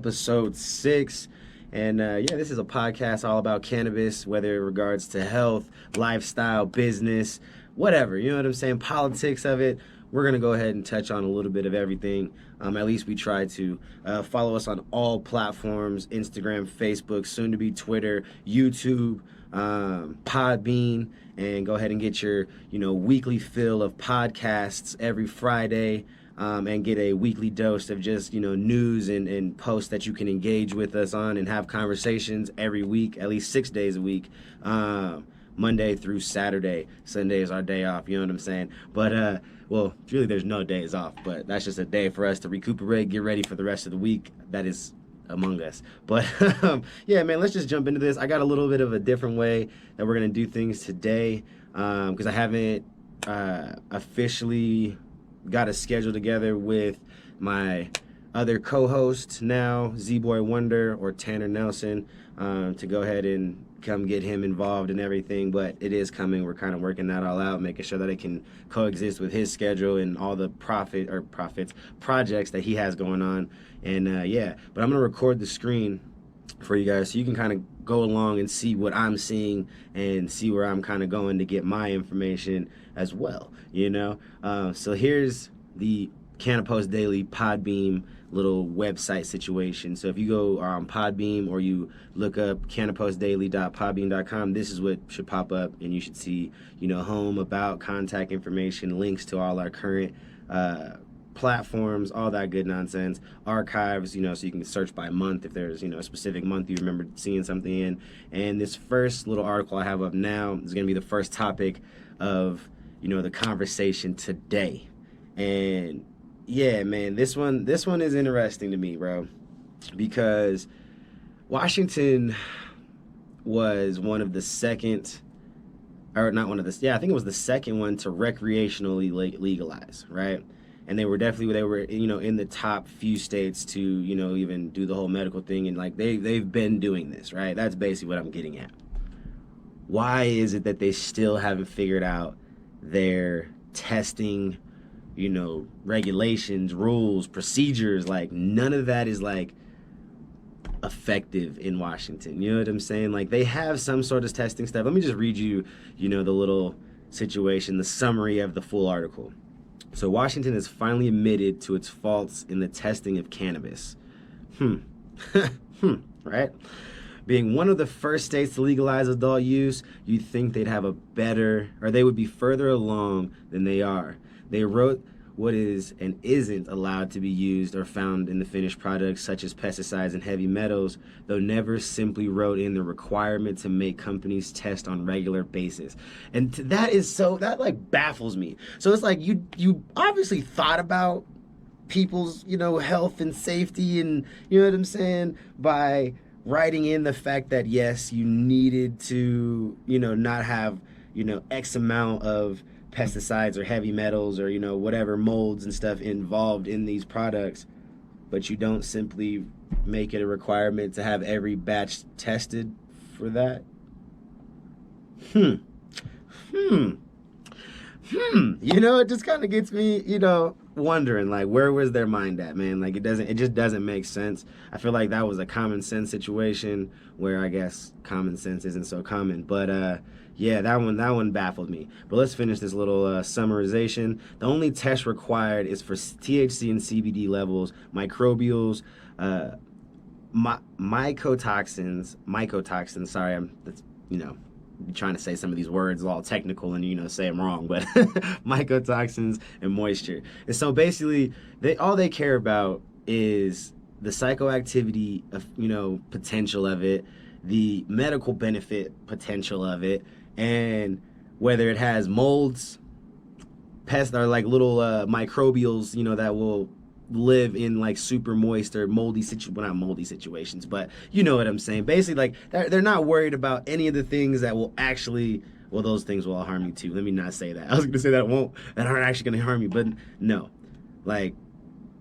episode 6. And this is a podcast all about cannabis, whether in regards to health, lifestyle, business, whatever, you know what I'm saying, politics of it. We're going to go ahead and touch on a little bit of everything. At least we try to. Follow us on all platforms, Instagram, Facebook, soon to be Twitter, YouTube, Podbean, and go ahead and get your, weekly fill of podcasts every Friday. And get a weekly dose of just, news and posts that you can engage with us on and have conversations every week, at least 6 days a week, Monday through Saturday. Sunday is our day off, you know what I'm saying? But, really there's no days off, but that's just a day for us to recuperate, get ready for the rest of the week. That is among us. But, man, let's just jump into this. I got a little bit of a different way that we're going to do things today because I haven't officially got a schedule together with my other co-host now, Z-Boy Wonder or Tanner Nelson, to go ahead and come get him involved in everything. But it is coming. We're kind of working that all out, making sure that it can coexist with his schedule and all the projects that he has going on. And but I'm gonna record the screen for you guys so you can kind of go along and see what I'm seeing and see where I'm kind of going to get my information as well, so here's the CannaPost Daily Podbeam little website situation. So if you go on Podbeam or you look up CannaPostDaily.podbeam.com, this is what should pop up, and you should see, home, about, contact information, links to all our current platforms, all that good nonsense, archives, so you can search by month if there's, a specific month you remember seeing something in. And this first little article I have up now is going to be the first topic of, the conversation today. And man, this one is interesting to me, bro, because Washington was one of the second, or not one of the, I think it was the second one to recreationally legalize, right? And they were in the top few states to, even do the whole medical thing. And like they've been doing this, right? That's basically what I'm getting at. Why is it that they still haven't figured out their testing, regulations, rules, procedures? Like none of that is like effective in Washington. You know what I'm saying? Like they have some sort of testing stuff. Let me just read you, the little situation, the summary of the full article. So Washington has finally admitted to its faults in the testing of cannabis. Right? Being one of the first states to legalize adult use, you'd think they'd have they would be further along than they are. They wrote what is and isn't allowed to be used or found in the finished products, such as pesticides and heavy metals, though never simply wrote in the requirement to make companies test on regular basis. And that like baffles me. So it's like you obviously thought about people's, health and safety and, you know what I'm saying, by writing in the fact that, yes, you needed to, not have, X amount of pesticides or heavy metals or, whatever molds and stuff involved in these products, but you don't simply make it a requirement to have every batch tested for that. It just kind of gets me, wondering, like, where was their mind at, man? Like, it just doesn't make sense. I feel like that was a common sense situation where I guess common sense isn't so common. But, that one baffled me. But let's finish this little summarization. The only test required is for THC and CBD levels, microbials, mycotoxins. Sorry, trying to say some of these words all technical and say them wrong, but mycotoxins and moisture. And so basically all they care about is the psychoactivity of potential of it, the medical benefit potential of it, and whether it has molds, pests, or like little microbials that will live in like super moist or moldy not moldy situations, but you know what I'm saying. Basically, like they're not worried about any of the things that will actually, those things will all harm you too. Let me not say that. I was gonna say that aren't actually gonna harm you, but no, like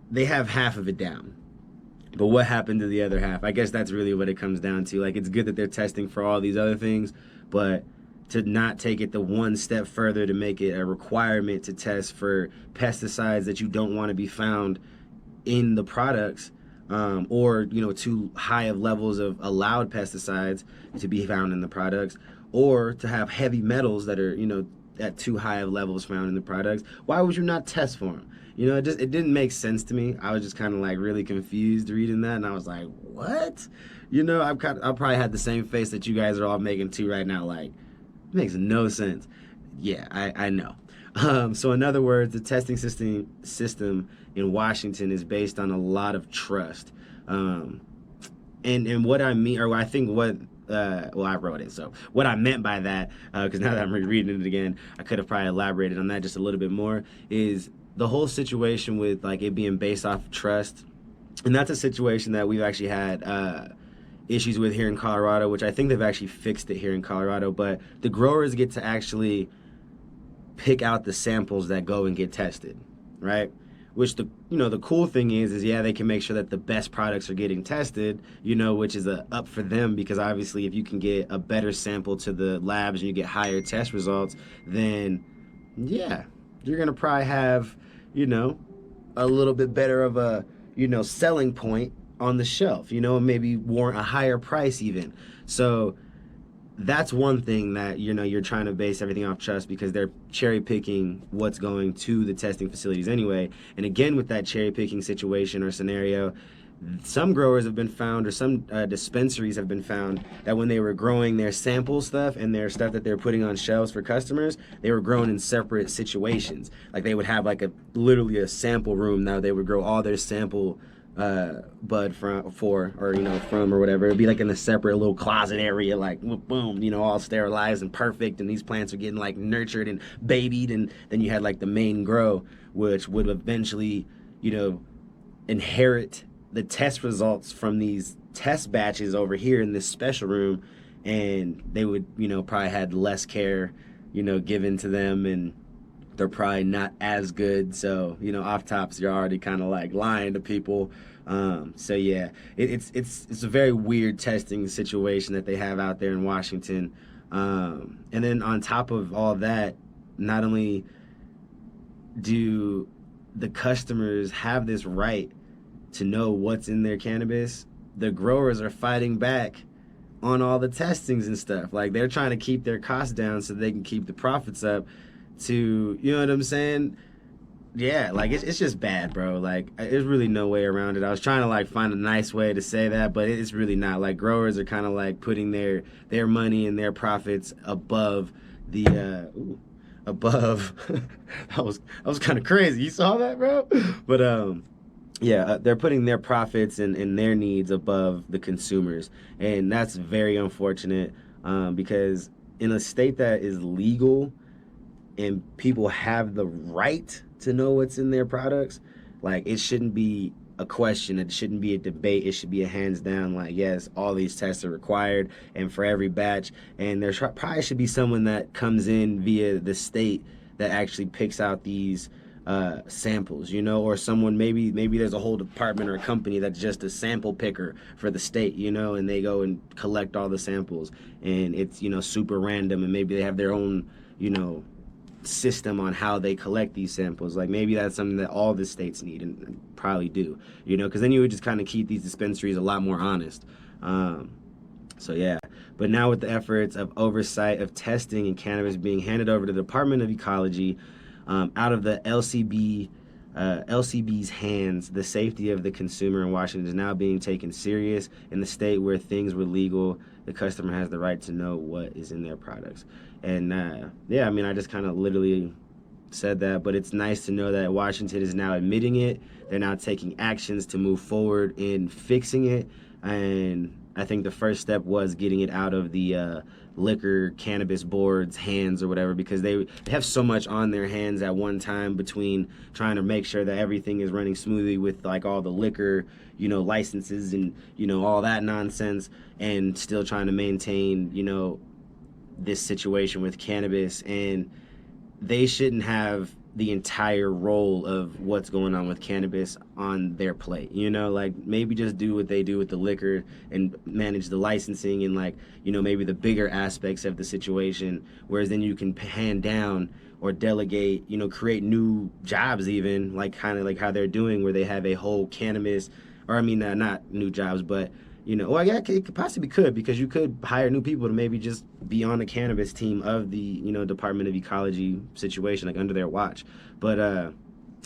they have half of it down. But what happened to the other half? I guess that's really what it comes down to. Like, it's good that they're testing for all these other things, but to not take it the one step further to make it a requirement to test for pesticides that you don't want to be found in the products, or too high of levels of allowed pesticides to be found in the products, or to have heavy metals that are at too high of levels found in the products. Why would you not test for them? It didn't make sense to me. I was just kind of like really confused reading that, and I was like, what? I probably had the same face that you guys are all making too right now. Like, it makes no sense. Yeah, I know. So in other words, the testing system in Washington is based on a lot of trust. And what I mean, or I think what I wrote it. So what I meant by that, because now that I'm rereading it again, I could have probably elaborated on that just a little bit more, is the whole situation with like it being based off of trust. And that's a situation that we've actually had issues with here in Colorado, which I think they've actually fixed it here in Colorado. But the growers get to actually pick out the samples that go and get tested, right? Which the cool thing is yeah, they can make sure that the best products are getting tested, which is up for them, because obviously if you can get a better sample to the labs and you get higher test results, then yeah, you're gonna probably have a little bit better of a selling point on the shelf, and maybe warrant a higher price even. So that's one thing that you're trying to base everything off trust, because they're cherry picking what's going to the testing facilities anyway. And again, with that cherry picking situation or scenario, some growers have been found, or some dispensaries have been found, that when they were growing their sample stuff and their stuff that they're putting on shelves for customers, they were grown in separate situations. Like they would have like literally a sample room. Now they would grow all their sample bud from or whatever. It'd be like in a separate little closet area, like boom, all sterilized and perfect, and these plants are getting like nurtured and babied. And then you had like the main grow, which would eventually inherit the test results from these test batches over here in this special room, and they would probably had less care given to them, and they're probably not as good. So off tops, you're already kind of like lying to people. So yeah, it's a very weird testing situation that they have out there in Washington. And then on top of all that, not only do the customers have this right to know what's in their cannabis, the growers are fighting back on all the testings and stuff. Like they're trying to keep their costs down so they can keep the profits up to, you know what I'm saying? Yeah, like it's just bad, bro. Like there's really no way around it. I was trying to like find a nice way to say that, but it's really not. Like growers are kind of like putting their money and their profits above the above that was kind of crazy. You saw that, bro? But yeah, they're putting their profits and their needs above the consumers, and that's very unfortunate, because in a state that is legal and people have the right to know what's in their products, like it shouldn't be a question, it shouldn't be a debate, it should be a hands down, like, yes, all these tests are required and for every batch. And there probably should be someone that comes in via the state that actually picks out these samples, or someone, maybe there's a whole department or a company that's just a sample picker for the state, and they go and collect all the samples, and it's super random, and maybe they have their own system on how they collect these samples. Like maybe that's something that all the states need, and probably do, because then you would just kind of keep these dispensaries a lot more honest. So yeah, but now with the efforts of oversight of testing and cannabis being handed over to the Department of Ecology, out of the LCB's hands, the safety of the consumer in Washington is now being taken serious. In the state where things were legal, the customer has the right to know what is in their products. And yeah, I mean, I just kind of literally said that, but it's nice to know that Washington is now admitting it. They're now taking actions to move forward in fixing it. And I think the first step was getting it out of the liquor cannabis board's hands or whatever, because they have so much on their hands at one time, between trying to make sure that everything is running smoothly with like all the liquor licenses and all that nonsense, and still trying to maintain this situation with cannabis. And they shouldn't have the entire role of what's going on with cannabis on their plate, like maybe just do what they do with the liquor and manage the licensing and like maybe the bigger aspects of the situation, whereas then you can hand down or delegate, create new jobs, even like kind of like how they're doing, where they have a whole cannabis or I mean, not new jobs, but well, yeah, it possibly could, because you could hire new people to maybe just be on the cannabis team of the Department of Ecology situation, like under their watch. But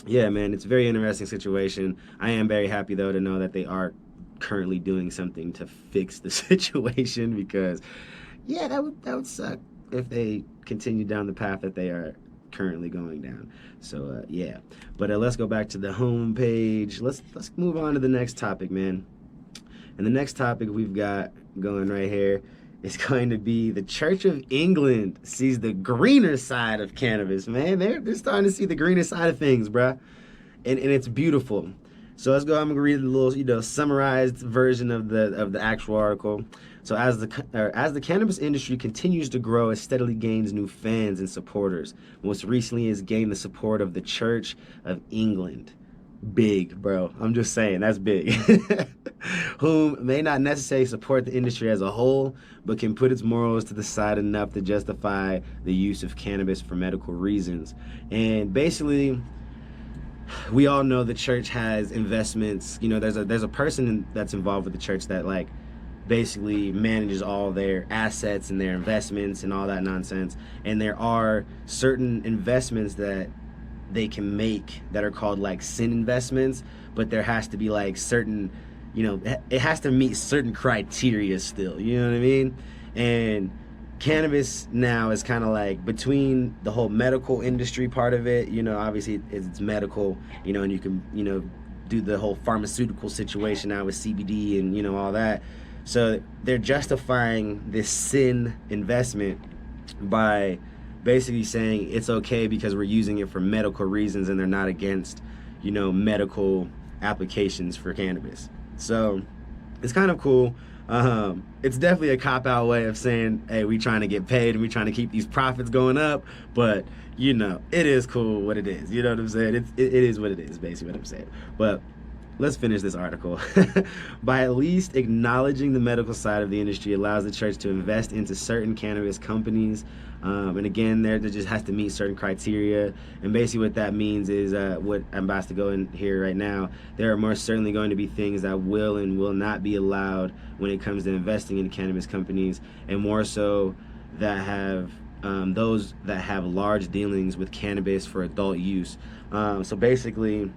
yeah, man, it's a very interesting situation. I am very happy though to know that they are currently doing something to fix the situation, because yeah, that would suck if they continue down the path that they are currently going down. So yeah, but let's go back to the home page. Let's move on to the next topic, man. And the next topic we've got going right here is going to be the Church of England sees the greener side of cannabis, man. They're starting to see the greener side of things, bruh. And it's beautiful. So let's go. I'm gonna read a little, summarized version of the actual article. So as the cannabis industry continues to grow, it steadily gains new fans and supporters. Most recently, it's gained the support of the Church of England. Big, bro. I'm just saying, that's big. Whom may not necessarily support the industry as a whole, but can put its morals to the side enough to justify the use of cannabis for medical reasons. And basically, we all know the church has investments. There's a person that's involved with the church that like basically manages all their assets and their investments and all that nonsense. And there are certain investments that they can make that are called like sin investments, but there has to be like certain, it has to meet certain criteria still, you know what I mean? And cannabis now is kind of like between the whole medical industry part of it, obviously it's medical, and you can, do the whole pharmaceutical situation now with CBD and, all that. So they're justifying this sin investment by basically saying it's okay because we're using it for medical reasons, and they're not against, medical applications for cannabis. So it's kind of cool. It's definitely a cop-out way of saying, hey, we trying to get paid and we trying to keep these profits going up, but it is cool what it is. You know what I'm saying? It is what it is, basically what I'm saying. But let's finish this article. By at least acknowledging the medical side of the industry allows the church to invest into certain cannabis companies. And again, there just has to meet certain criteria. And basically what that means is what I'm about to go in here right now. There are most certainly going to be things that will and will not be allowed when it comes to investing in cannabis companies, and more so that have those that have large dealings with cannabis for adult use. So basically,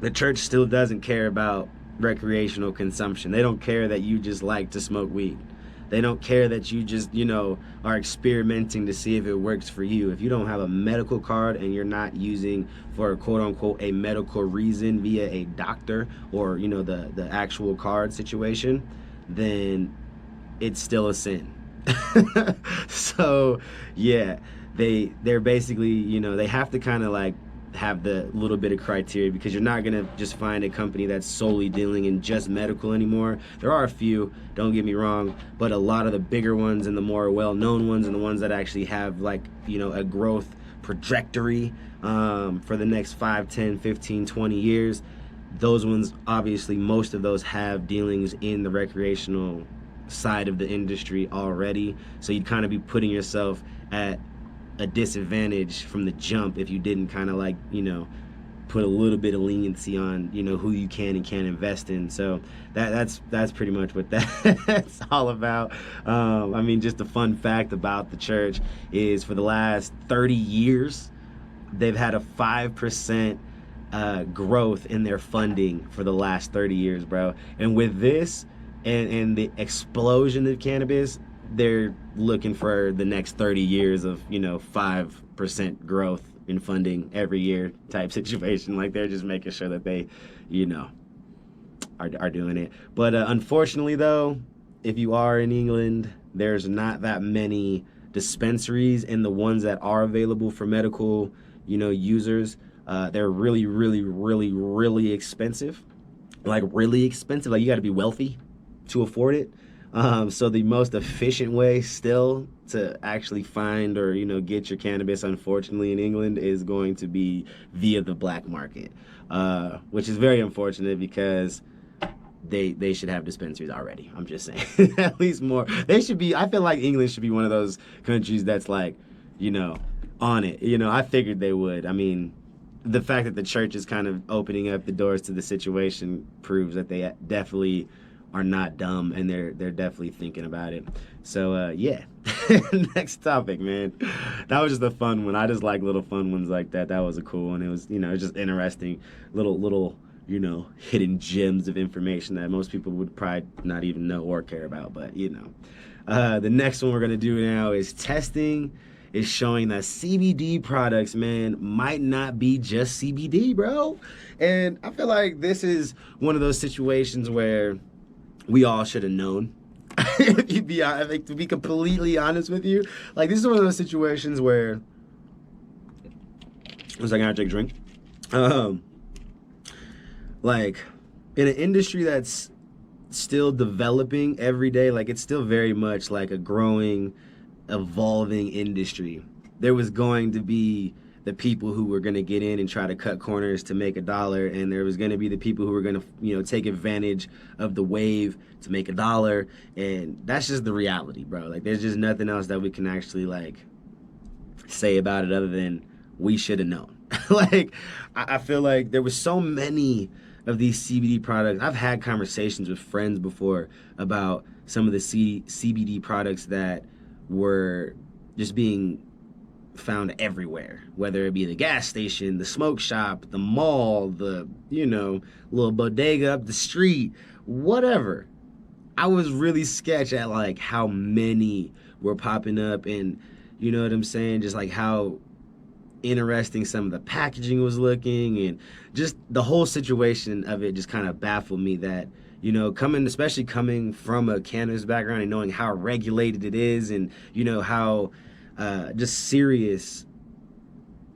the church still doesn't care about recreational consumption. They don't care that you just like to smoke weed. They don't care that you just, are experimenting to see if it works for you. If you don't have a medical card and you're not using for quote unquote a medical reason via a doctor or, the actual card situation, then it's still a sin. So yeah, they're basically, they have to kind of like have the little bit of criteria, because you're not gonna just find a company that's solely dealing in just medical anymore. There are a few, don't get me wrong, but a lot of the bigger ones and the more well-known ones and the ones that actually have like, a growth trajectory for the next 5, 10, 15, 20 years, those ones, obviously most of those have dealings in the recreational side of the industry already. So you'd kind of be putting yourself at a disadvantage from the jump if you didn't kind of like, put a little bit of leniency on, who you can and can't invest in. So that's pretty much what that's all about. I mean, just a fun fact about the church is for the last 30 years, they've had a 5% growth in their funding for the last 30 years, bro. And with this and the explosion of cannabis, they're looking for the next 30 years of 5% growth in funding every year type situation. Like they're just making sure that they are doing it. But unfortunately though, if you are in England, there's not that many dispensaries, and the ones that are available for medical users, they're really, really, really, really expensive. Like really expensive. Like you got to be wealthy to afford it. So the most efficient way still to actually find or, get your cannabis, unfortunately, in England is going to be via the black market, which is very unfortunate because they should have dispensaries already. I'm just saying. At least more. They should be, I feel like England should be one of those countries that's like, on it. I figured they would. I mean, the fact that the church is kind of opening up the doors to the situation proves that they definitely are not dumb, and they're definitely thinking about it. So yeah. Next topic, man. That was just a fun one. I just like little fun ones like that. That was a cool one. It was, it's just interesting little hidden gems of information that most people would probably not even know or care about. But the next one we're gonna do now is testing is showing that CBD products, man, might not be just CBD, bro. And I feel like this is one of those situations where we all should have known. To be completely honest with you, like, this is one of those situations where, one second, I gotta take a drink. Like, in an industry that's still developing every day, like, it's still very much like a growing, evolving industry. There was going to be the people who were going to get in and try to cut corners to make $1, and there was going to be the people who were going to take advantage of the wave to make $1, and that's just the reality, bro. Like, there's just nothing else that we can actually, like, say about it other than we should have known. Like, I feel like there was so many of these CBD products. I've had conversations with friends before about some of the CBD products that were just being found everywhere, whether it be the gas station, the smoke shop, the mall, the little bodega up the street, whatever. I was really sketched at like how many were popping up, and you know what I'm saying, just like how interesting some of the packaging was looking, and just the whole situation of it just kind of baffled me that especially coming from a cannabis background and knowing how regulated it is, and how just serious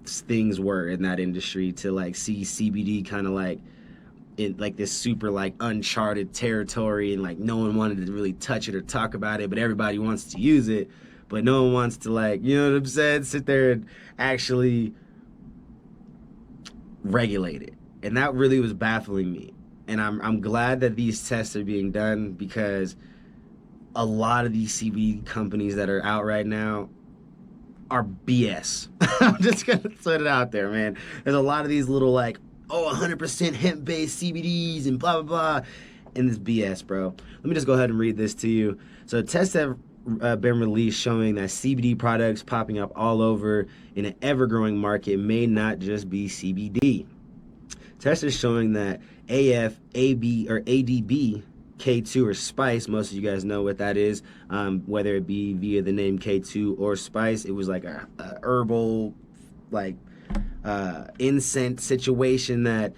things were in that industry, to like see CBD kind of like in like this super like uncharted territory, and like no one wanted to really touch it or talk about it, but everybody wants to use it, but no one wants to, like, you know what I'm saying, sit there and actually regulate it. And that really was baffling me. And I'm glad that these tests are being done, because a lot of these CBD companies that are out right now are BS. I'm just going to put it out there, man. There's a lot of these little, like, 100% hemp-based CBDs and blah, blah, blah. And this BS, bro. Let me just go ahead and read this to you. So tests have been released showing that CBD products popping up all over in an ever-growing market may not just be CBD. Tests are showing that AF, AB, or ADB, K2, or Spice, most of you guys know what that is, whether it be via the name K2 or Spice. It was like a herbal, like, incense situation that,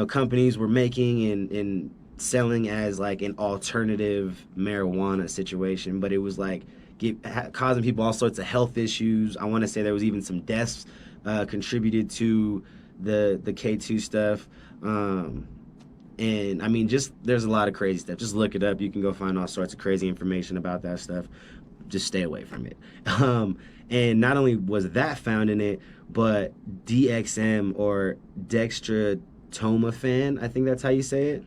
companies were making and selling as like an alternative marijuana situation, but it was like causing people all sorts of health issues. I want to say there was even some deaths contributed to the K2 stuff. And I mean, just there's a lot of crazy stuff. Just look it up. You can go find all sorts of crazy information about that stuff. Just stay away from it. And not only was that found in it, but DXM, or dextromethorphan, I think that's how you say it.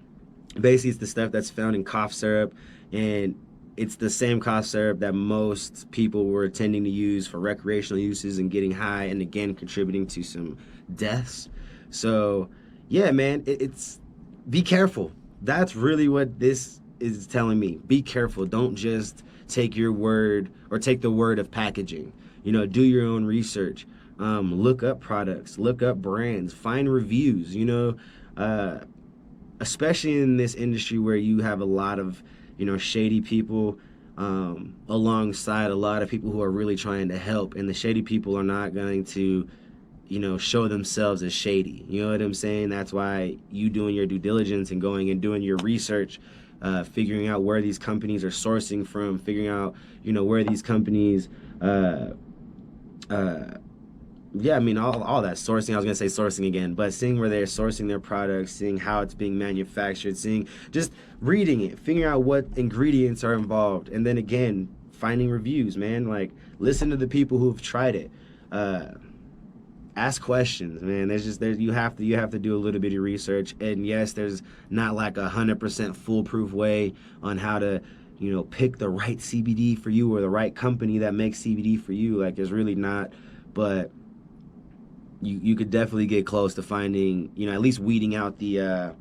Basically, it's the stuff that's found in cough syrup, and it's the same cough syrup that most people were tending to use for recreational uses and getting high, and again contributing to some deaths. So yeah, man, it's be careful. That's really what this is telling me. Be careful. Don't just take your word, or take the word of packaging. Do your own research. Look up products, look up brands, find reviews. Especially in this industry where you have a lot of, shady people, alongside a lot of people who are really trying to help. And the shady people are not going to, show themselves as shady. You know what I'm saying? That's why you doing your due diligence and going and doing your research, figuring out where these companies are sourcing from, figuring out, where these companies, yeah, I mean, all that sourcing, I was going to say sourcing again, but seeing where they're sourcing their products, seeing how it's being manufactured, just reading it, figuring out what ingredients are involved, and then again, finding reviews, man. Like, listen to the people who've tried it. Ask questions, man. You have to do a little bit of research, and yes, there's not like 100% foolproof way on how to, pick the right CBD for you, or the right company that makes CBD for you. Like, there's really not, but you could definitely get close to finding, at least weeding out the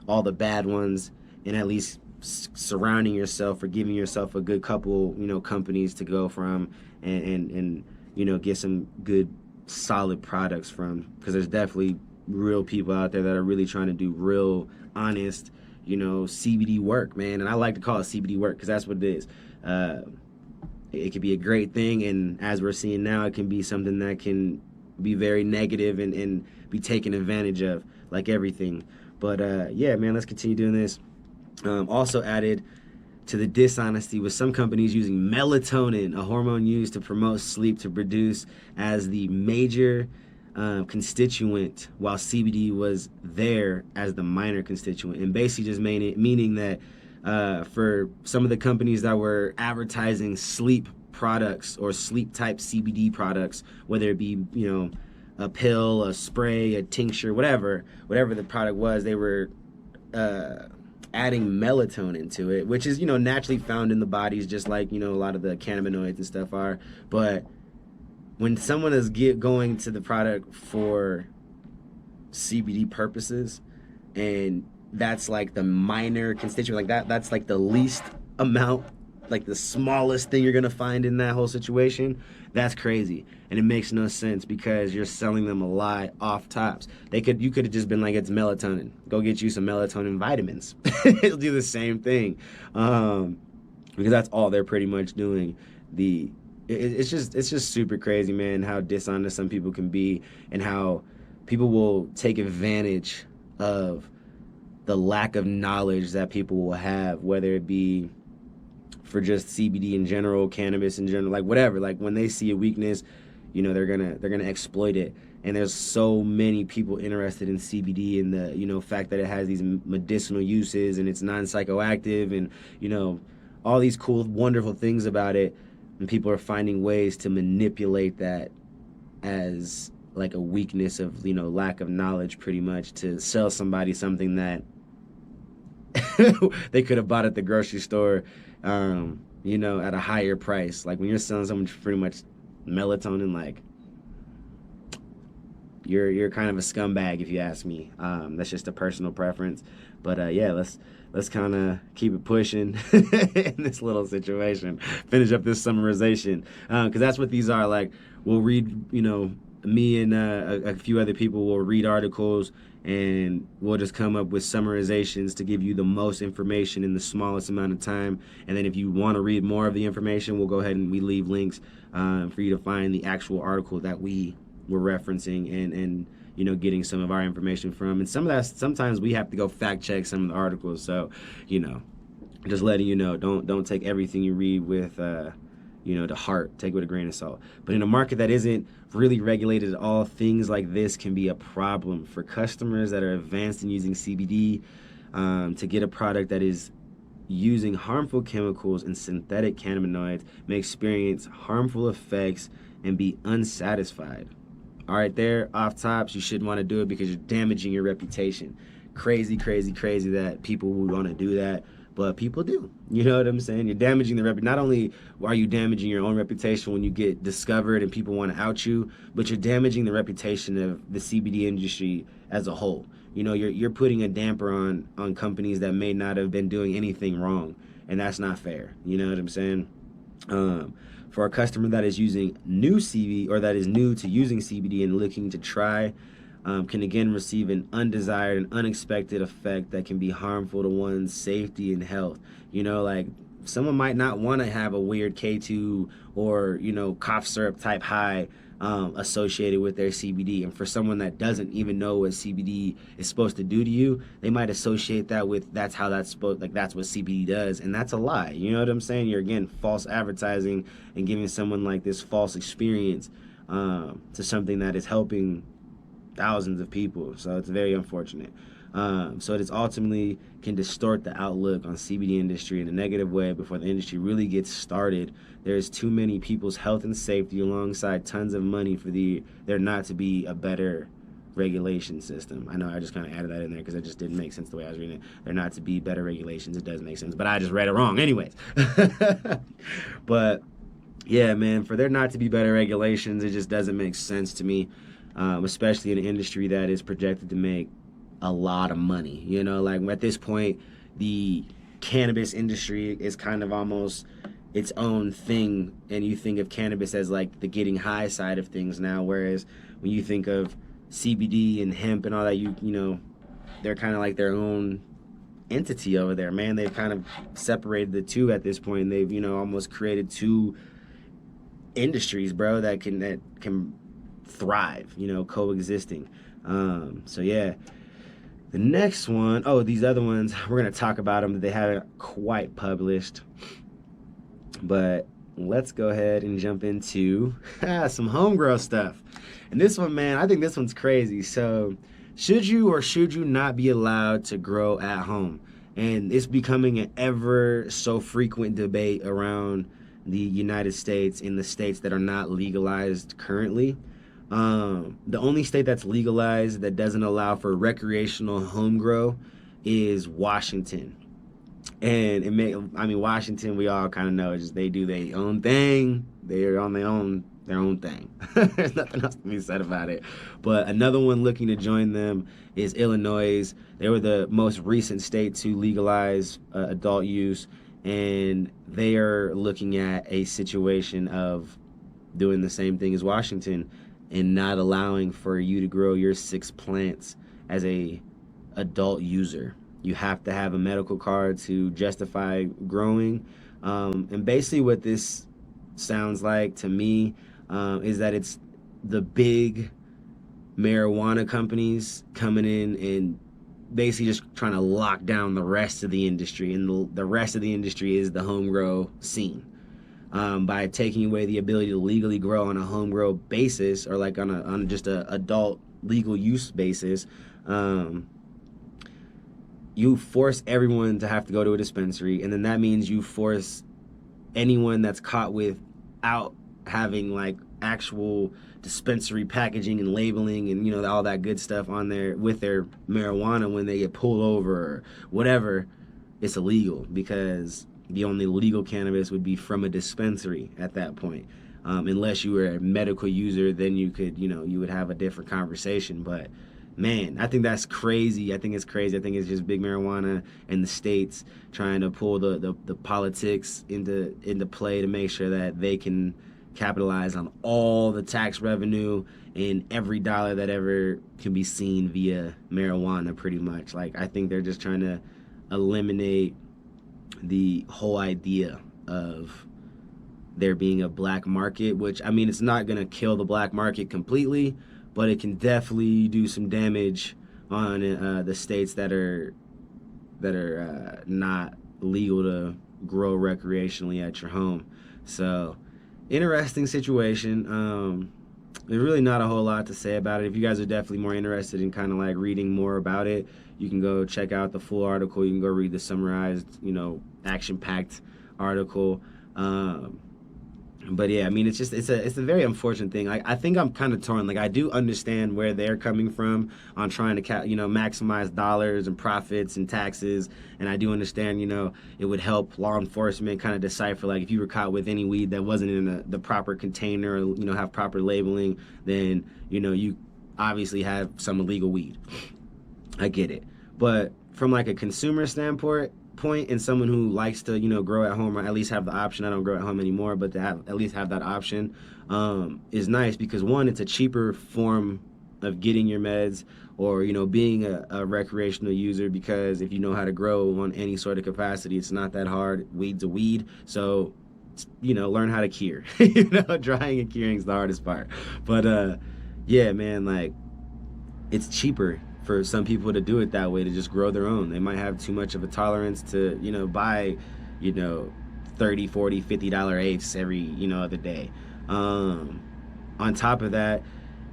all the bad ones, and at least surrounding yourself or giving yourself a good couple, companies to go from, and get some good solid products from, because there's definitely real people out there that are really trying to do real honest, CBD work, man. And I like to call it CBD work because that's what it is. It could be a great thing, and as we're seeing now, it can be something that can be very negative and be taken advantage of, like everything. But yeah, man, let's continue doing this. Also added to the dishonesty with some companies using melatonin, a hormone used to promote sleep, to produce as the major constituent, while CBD was there as the minor constituent, and basically just meaning that for some of the companies that were advertising sleep products or sleep type CBD products, whether it be a pill, a spray, a tincture, whatever the product was, they were adding melatonin to it, which is naturally found in the bodies, just like a lot of the cannabinoids and stuff are. But when someone is going to the product for CBD purposes, and that's like the minor constituent, like that's like the least amount, like the smallest thing you're gonna find in that whole situation, that's crazy. And it makes no sense, because you're selling them a lie off tops. You could have just been like, it's melatonin, go get you some melatonin vitamins. It'll do the same thing, because that's all they're pretty much doing. It's just super crazy, man, how dishonest some people can be, and how people will take advantage of the lack of knowledge that people will have, whether it be for just CBD in general, cannabis in general, like whatever. Like when they see a weakness, they're gonna exploit it. And there's so many people interested in CBD, and the fact that it has these medicinal uses, and it's non-psychoactive, and all these cool, wonderful things about it. And people are finding ways to manipulate that as like a weakness of lack of knowledge, pretty much, to sell somebody something that they could have bought at the grocery store, at a higher price. Like when you're selling someone pretty much melatonin, like you're kind of a scumbag, if you ask me. That's just a personal preference. But yeah, let's kind of keep it pushing in this little situation. Finish up this summarization, because that's what these are. Like we'll read, me and a few other people will read articles, and we'll just come up with summarizations to give you the most information in the smallest amount of time. And then if you want to read more of the information, we'll go ahead and we leave links for you to find the actual article that we were referencing and getting some of our information from. And some of that, sometimes we have to go fact check some of the articles. So, just letting you know, don't take everything you read with to heart. Take it with a grain of salt. But in a market that isn't really regulated at all, things like this can be a problem for customers that are advanced in using CBD. To get a product that is using harmful chemicals and synthetic cannabinoids may experience harmful effects and be unsatisfied. All right, there, off tops, you shouldn't want to do it because you're damaging your reputation. Crazy, crazy, crazy that people would want to do that, but people do. You know what I'm saying? You're damaging the reputation. Not only are you damaging your own reputation when you get discovered and people want to out you, but you're damaging the reputation of the CBD industry as a whole. You're putting a damper on companies that may not have been doing anything wrong, and that's not fair. You know what I'm saying? For a customer that is using new CBD, or that is new to using CBD and looking to try, can again receive an undesired and unexpected effect that can be harmful to one's safety and health. Like someone might not want to have a weird K2 or cough syrup type high associated with their CBD. And for someone that doesn't even know what CBD is supposed to do to you, they might associate that with that's what CBD does, and that's a lie. You know what I'm saying? You're again false advertising and giving someone like this false experience to something that is helping thousands of people. So it's very unfortunate. So it is ultimately can distort the outlook on CBD industry in a negative way before the industry really gets started. There's too many people's health and safety alongside tons of money for there not to be a better regulation system. I know I just kind of added that in there because it just didn't make sense the way I was reading it. There not to be better regulations. It does make sense, but I just read it wrong anyways. But yeah, man, for there not to be better regulations, it just doesn't make sense to me. especially in an industry that is projected to make a lot of money. You know, like at this point, the cannabis industry is kind of almost its own thing, and you think of cannabis as like the getting high side of things now, whereas when you think of CBD and hemp and all that, you know, they're kind of like their own entity over there, man. They've kind of separated the two at this point, and they've, you know, almost created two industries, bro, that can thrive, you know, coexisting. So yeah, the next one, oh, these other ones, we're gonna talk about them, but they haven't quite published. But let's go ahead and jump into some HomeGrows stuff. And this one, man, I think this one's crazy. So should you or should you not be allowed to grow at home? And it's becoming an ever so frequent debate around the United States in the states that are not legalized currently. The only state that's legalized that doesn't allow for recreational home grow is Washington. And Washington, we all kind of know, just they do their own thing. They're on their own thing. There's nothing else to be said about it. But another one looking to join them is Illinois. They were the most recent state to legalize adult use, and they are looking at a situation of doing the same thing as Washington and not allowing for you to grow your 6 plants as a adult user. You have to have a medical card to justify growing. And basically what this sounds like to me is that it's the big marijuana companies coming in and basically just trying to lock down the rest of the industry. And the rest of the industry is the home grow scene. By taking away the ability to legally grow on a home grow basis, or like on just a adult legal use basis, you force everyone to have to go to a dispensary, and then that means you force anyone that's caught without having like actual dispensary packaging and labeling and, you know, all that good stuff on there with their marijuana, when they get pulled over or whatever, it's illegal, because the only legal cannabis would be from a dispensary at that point. Unless you were a medical user, then you could, you know, you would have a different conversation. But man, I think that's crazy. I think it's crazy. I think it's just big marijuana and the states trying to pull the politics into play to make sure that they can capitalize on all the tax revenue and every dollar that ever can be seen via marijuana, pretty much. Like, I think they're just trying to eliminate the whole idea of there being a black market, which, I mean, it's not going to kill the black market completely, but it can definitely do some damage on the states that are not legal to grow recreationally at your home. So, interesting situation. There's really not a whole lot to say about it. If you guys are definitely more interested in kind of like reading more about it, you can go check out the full article. You can go read the summarized, you know, action-packed article. But yeah, I mean, it's a very unfortunate thing. I think I'm kind of torn. Like, I do understand where they're coming from on trying to maximize dollars and profits and taxes, and I do understand, you know, it would help law enforcement kind of decipher, like, if you were caught with any weed that wasn't in the proper container, or, you know, have proper labeling, then, you know, you obviously have some illegal weed. I get it. But from like a consumer standpoint, and someone who likes to, you know, grow at home, or at least have the option — I don't grow at home anymore, but to have at least have that option, is nice, because one, it's a cheaper form of getting your meds, or, you know, being a recreational user, because if you know how to grow on any sort of capacity, it's not that hard. Weed's a weed, so, you know, learn how to cure. You know, drying and curing is the hardest part. But yeah, man, like, it's cheaper for some people to do it that way, to just grow their own. They might have too much of a tolerance to, you know, buy, you know, $30, $40, $50 eighths every, you know, other day. On top of that,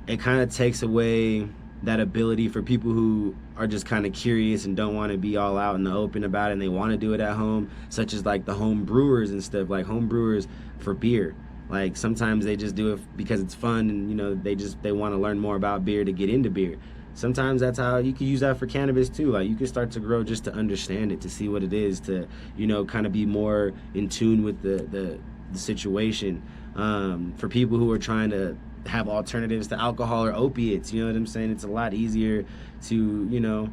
it kind of takes away that ability for people who are just kind of curious and don't want to be all out in the open about it, and they want to do it at home, such as like the home brewers and stuff, like home brewers for beer. Like, sometimes they just do it because it's fun, and, you know, they want to learn more about beer to get into beer. Sometimes that's how you can use that for cannabis too. Like, you can start to grow just to understand it, to see what it is, to, you know, kind of be more in tune with the situation. For people who are trying to have alternatives to alcohol or opiates. You know what I'm saying? It's a lot easier to,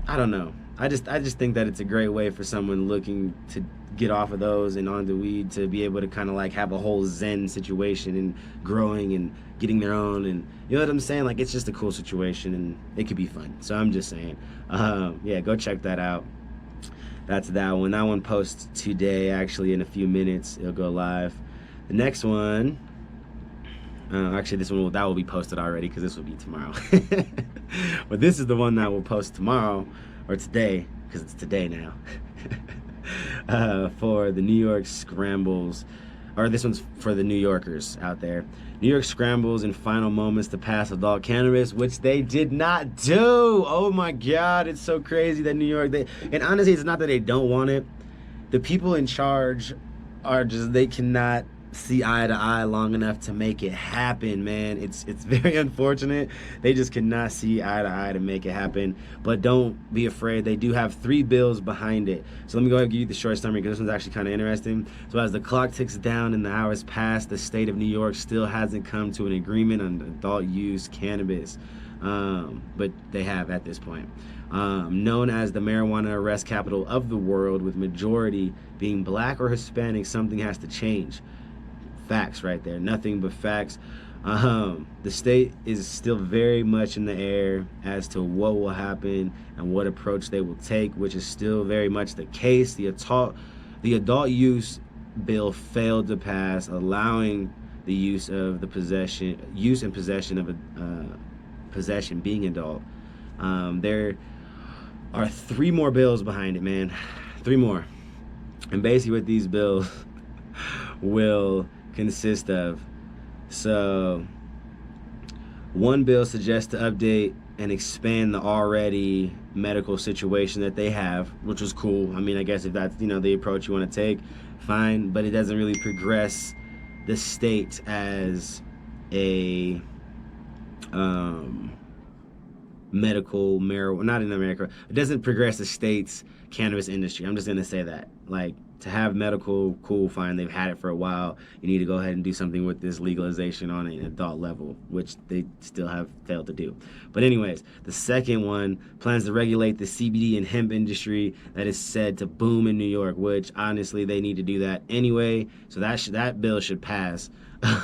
I don't know. I just think that it's a great way for someone looking to get off of those and onto weed to be able to kind of like have a whole zen situation and growing and getting their own, and you know what I'm saying? Like, it's just a cool situation and it could be fun. So I'm just saying, yeah, go check that out. That's that one. That one posts today, actually, in a few minutes. It'll go live. The next one, actually, that will be posted already because this will be tomorrow. But this is the one that will post tomorrow, or today, because it's today now. For the New York Scrambles, or this one's for the New Yorkers out there. New York scrambles in final moments to pass adult cannabis, which they did not do. Oh my God, it's so crazy that New York, and honestly, it's not that they don't want it. The people in charge are just, they cannot see eye to eye long enough to make it happen, man. It's very unfortunate. They just cannot see eye to eye to make it happen. But don't be afraid. They do have 3 bills behind it. So let me go ahead and give you the short summary because this one's actually kind of interesting. So as the clock ticks down and the hours pass, the state of New York still hasn't come to an agreement on adult use cannabis. But they have at this point. Known as the marijuana arrest capital of the world, with majority being black or Hispanic, something has to change. Facts right there, nothing but facts. The state is still very much in the air as to what will happen and what approach they will take, which is still very much the case. The adult use bill failed to pass, allowing the use and possession of possession being adult. There are 3 more bills behind it, man. 3 more, and basically what these bills will consist of. So one bill suggests to update and expand the already medical situation that they have, which was cool. I mean, I guess if that's, the approach you want to take, fine, but it doesn't really progress the state as a medical marijuana, not in America. It doesn't progress the state's cannabis industry. I'm just going to say that. Like, to have medical, cool, fine. They've had it for a while. You need to go ahead and do something with this legalization on an adult level, which they still have failed to do. But anyways, the second one plans to regulate the CBD and hemp industry that is said to boom in New York, which honestly, they need to do that anyway. So that bill should pass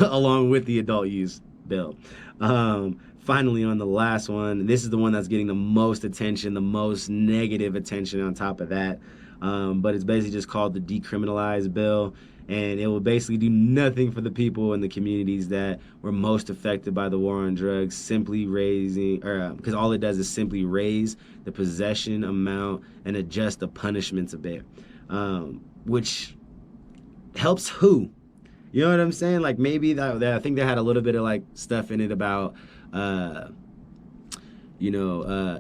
along with the adult use bill. Finally, on the last one, this is the one that's getting the most attention, the most negative attention on top of that. But it's basically just called the decriminalized bill, and it will basically do nothing for the people in the communities that were most affected by the war on drugs, simply because all it does is simply raise the possession amount and adjust the punishments a bit, which helps who? You know what I'm saying? Like, maybe I think they had a little bit of like stuff in it about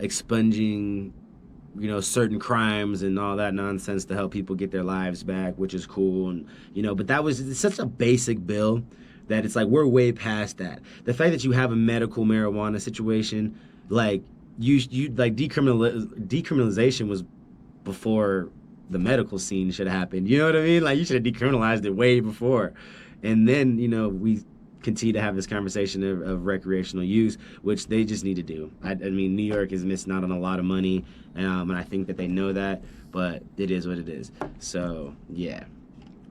expunging certain crimes and all that nonsense to help people get their lives back, which is cool. And but it's such a basic bill that it's like we're way past that. The fact that you have a medical marijuana situation, like you like decriminalization was before the medical scene should have happened. You know what I mean? Like, you should have decriminalized it way before. And then, we continue to have this conversation of recreational use, which they just need to do. I mean, New York is missing out on a lot of money, and I think that they know that, but it is what it is. So, yeah.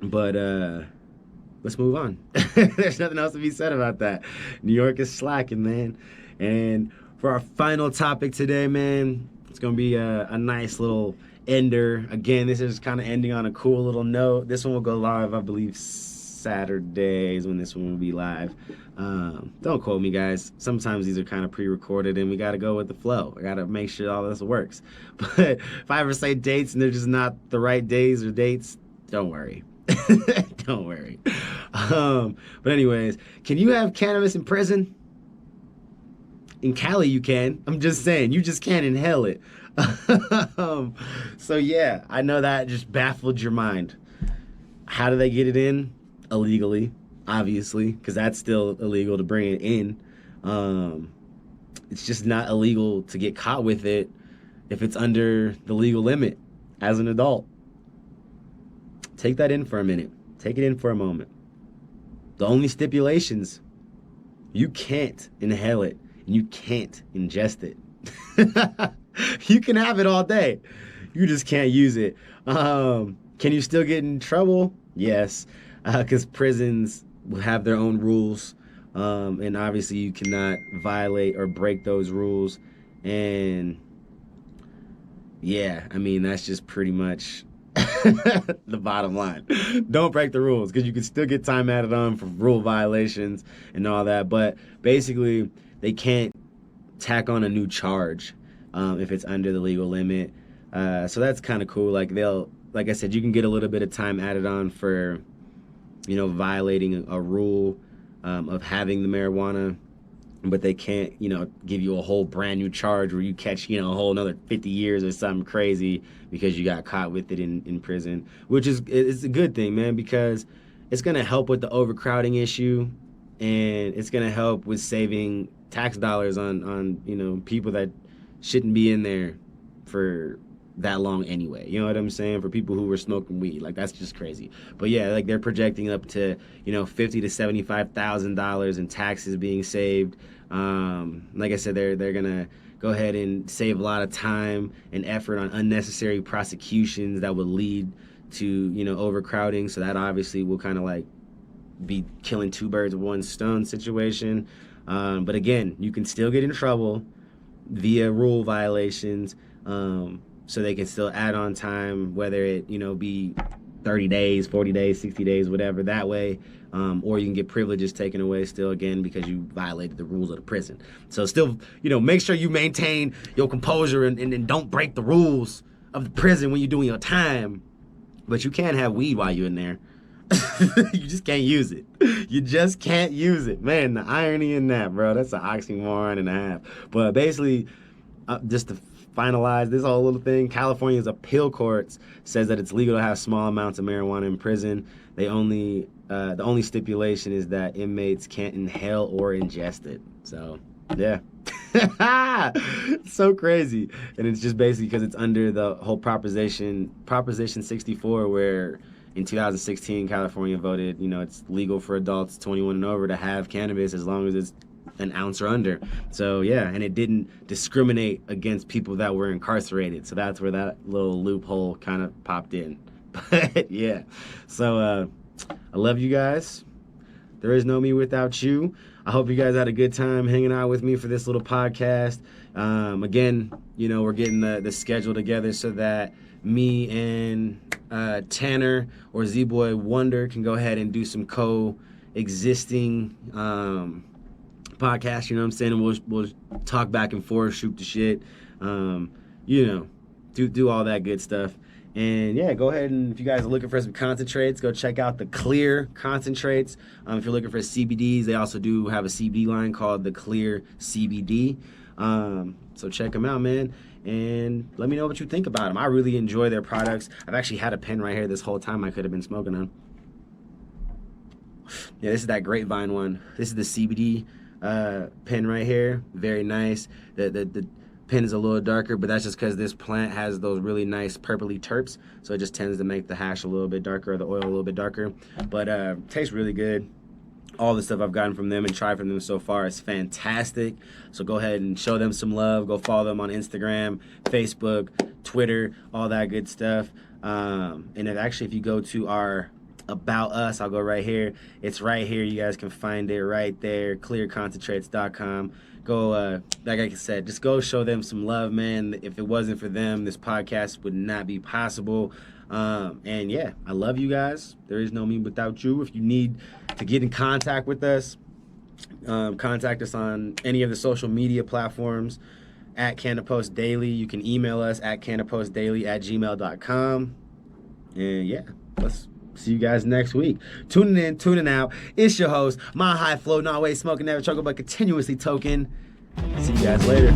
But let's move on. There's nothing else to be said about that. New York is slacking, man. And for our final topic today, man, it's going to be a nice little ender. Again, this is kind of ending on a cool little note. This one will go live, I believe, Saturdays when this one will be live. Don't quote me, guys. Sometimes these are kind of pre-recorded and we got to go with the flow. I got to make sure all this works. But if I ever say dates and they're just not the right days or dates, don't worry. Don't worry. But anyways, can you have cannabis in prison? In Cali you can. I'm just saying, you just can't inhale it. So yeah, I know that just baffled your mind. How do they get it in? Illegally, obviously, because that's still illegal to bring it in. It's just not illegal to get caught with it if it's under the legal limit as an adult. Take that in for a minute. Take it in for a moment. The only stipulations you can't inhale it and you can't ingest it. You can have it all day. You just can't use it. Can you still get in trouble? Yes, because prisons will have their own rules. And obviously you cannot violate or break those rules. And yeah, I mean, that's just pretty much the bottom line. Don't break the rules, because you can still get time added on for rule violations and all that. But basically, they can't tack on a new charge if it's under the legal limit. So that's kind of cool. Like I said, you can get a little bit of time added on for, violating a rule of having the marijuana, but they can't, give you a whole brand new charge where you catch, a whole another 50 years or something crazy because you got caught with it in prison, which it's a good thing, man, because it's going to help with the overcrowding issue, and it's going to help with saving tax dollars on people that shouldn't be in there for that long anyway. You know what I'm saying? For people who were smoking weed, like, that's just crazy. But yeah, like, they're projecting up to $50,000 to $75,000 in taxes being saved. Like I said, they're gonna go ahead and save a lot of time and effort on unnecessary prosecutions that would lead to overcrowding. So that obviously will kind of like be killing two birds with one stone situation. But again, you can still get in trouble via rule violations. So they can still add on time, whether it, be 30 days, 40 days, 60 days, whatever, that way. Or you can get privileges taken away still, again, because you violated the rules of the prison. So still, make sure you maintain your composure and don't break the rules of the prison when you're doing your time. But you can't have weed while you're in there. You just can't use it. You just can't use it. Man, the irony in that, bro, that's an oxymoron and a half. But basically, just to finalize this whole little thing, California's appeal courts says that it's legal to have small amounts of marijuana in prison. The only stipulation is that inmates can't inhale or ingest it. So yeah. So crazy. And it's just basically because it's under the whole Proposition 64, where in 2016 California voted, it's legal for adults 21 and over to have cannabis as long as it's an ounce or under. So yeah, and it didn't discriminate against people that were incarcerated. So that's where that little loophole kind of popped in. But yeah, so I love you guys. There is no me without you. I hope you guys had a good time hanging out with me for this little podcast. Again, we're getting the schedule together so that me and Tanner or Z-Boy Wonder can go ahead and do some coexisting podcast, what I'm saying, and we'll talk back and forth, shoot the shit, do all that good stuff. And yeah, go ahead, and if you guys are looking for some concentrates, go check out the Clear Concentrates. If you're looking for CBDs, they also do have a CBD line called the Clear CBD. So check them out, man, and let me know what you think about them. I really enjoy their products. I've actually had a pen right here this whole time I could have been smoking on. Yeah, this is that grapevine one. This is the CBD pen right here. Very nice. The pen is a little darker, but that's just because this plant has those really nice purpley terps, so it just tends to make the hash a little bit darker, or the oil a little bit darker. But tastes really good. All the stuff I've gotten from them and tried from them so far is fantastic. So go ahead and show them some love. Go follow them on Instagram, Facebook, Twitter, all that good stuff. And if you go to our About Us, I'll go right here. It's right here. You guys can find it right there, clearconcentrates.com. Go, like I said, just go show them some love, man. If it wasn't for them, this podcast would not be possible. And yeah, I love you guys. There is no me without you. If you need to get in contact with us, contact us on any of the social media platforms at CannaPost Daily. You can email us at CannaPostDaily@gmail.com. And yeah, let's see you guys next week. Tuning in, tuning out. It's your host, Milehighfloatin, always smoking, never choking, but continuously token. See you guys later.